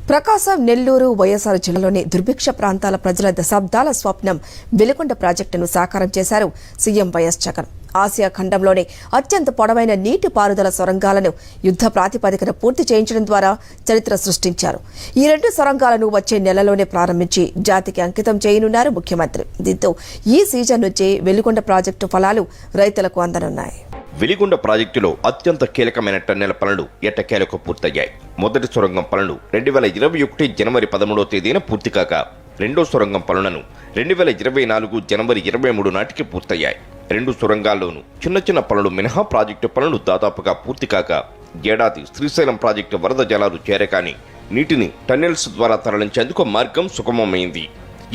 ప్రకాశం, నెల్లూరు, వైఎస్ఆర్ జిల్లాలోని దుర్భిక్ష ప్రాంతాల ప్రజల దశాబ్దాల స్వప్నం వెలిగొండ ప్రాజెక్టును సాకారం చేశారు సీఎం వైఎస్ జగన్. ఆసియా ఖండంలోనే అత్యంత పొడవైన నీటి పారుదల సొరంగాలను యుద్ధ ప్రాతిపదికన పూర్తి చేయించడం ద్వారా చరిత్ర సృష్టించారు. ఈ 2 సొరంగాలను వచ్చే నెలలోనే ప్రారంభించి జాతికి అంకితం చేయనున్నారు ముఖ్యమంత్రి. దీంతో ఈ సీజన్ నుంచే వెలిగొండ ప్రాజెక్టు ఫలాలు రైతులకు అందనున్నాయి. వెలిగొండ ప్రాజెక్టులో అత్యంత కీలకమైన టన్నెల పనులు ఎట్టకేలకు పూర్తయ్యాయి. మొదటి సొరంగం పనులు 2021 జనవరి 13వ తేదీన పూర్తి కాగా, రెండో సొరంగం పనులను 2024 జనవరి 23 నాటికి పూర్తయ్యాయి. 2 సొరంగాల్లోనూ చిన్న చిన్న పనులు మినహా ప్రాజెక్టు పనులు దాదాపుగా పూర్తి కాగా, ఏడాది శ్రీశైలం ప్రాజెక్టు వరద జలాలు చేరకాని నీటిని టన్నెల్స్ ద్వారా తరలించేందుకు మార్గం సుగమమైంది.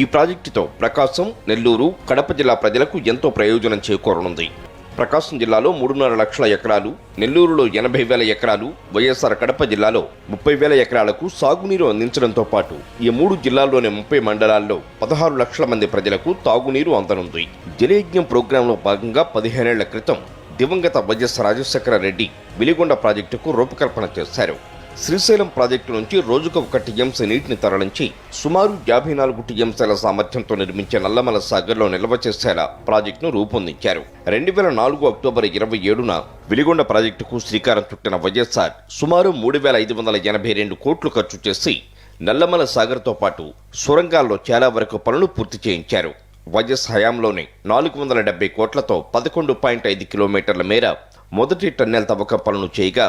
ఈ ప్రాజెక్టుతో ప్రకాశం, నెల్లూరు, కడప జిల్లా ప్రజలకు ఎంతో ప్రయోజనం చేకూరనుంది. ప్రకాశం జిల్లాలో 3.5 లక్షల ఎకరాలు, నెల్లూరులో 80,000 ఎకరాలు, వైఎస్ఆర్ కడప జిల్లాలో 30,000 ఎకరాలకు సాగునీరు అందించడంతో పాటు ఈ 3 జిల్లాల్లోని 30 మండలాల్లో 16 లక్షల మంది ప్రజలకు తాగునీరు అందనుంది. జలయజ్ఞం ప్రోగ్రాంలో భాగంగా 15 ఏళ్ల క్రితం దివంగత వైఎస్ రాజశేఖర రెడ్డి వెలిగొండ ప్రాజెక్టుకు రూపకల్పన చేశారు. శ్రీశైలం ప్రాజెక్టు నుంచి రోజుకు 1 టీఎంసీ నీటిని తరలించి సుమారు 54 టీఎంసీల సామర్థ్యంతో నిర్మించే నల్లమల సాగర్లో నిల్వ చేసేలా ప్రాజెక్టును రూపొందించారు. 2004 అక్టోబర్ 27న వెలిగొండ ప్రాజెక్టుకు శ్రీకారం చుట్టిన వైఎస్ఆర్ సుమారు 3,582 కోట్లు ఖర్చు చేసి నల్లమల సాగర్తో పాటు సొరంగాల్లో చాలా వరకు పనులు పూర్తి చేయించారు. వైఎస్ హయాంలోనే 470 కోట్లతో 11.5 కిలోమీటర్ల మేర మొదటి టన్నెల్ తవ్వకం పనులు చేయగా,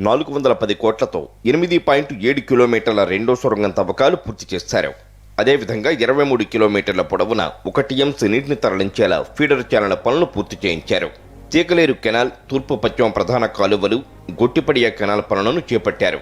410 కోట్లతో 8.7 కిలోమీటర్ల రెండో సొరంగం తవ్వకాలు పూర్తి చేశారు. అదేవిధంగా 23 కిలోమీటర్ల పొడవున 1 టీఎంసీ నీటిని తరలించేలా ఫీడర్ ఛానళ్ల పనులు పూర్తి చేయించారు. తీకలేరు కెనాల్, తూర్పు పశ్చిమ ప్రధాన కాలువలు, గొట్టిపడియ కెనాల్ పనులను చేపట్టారు.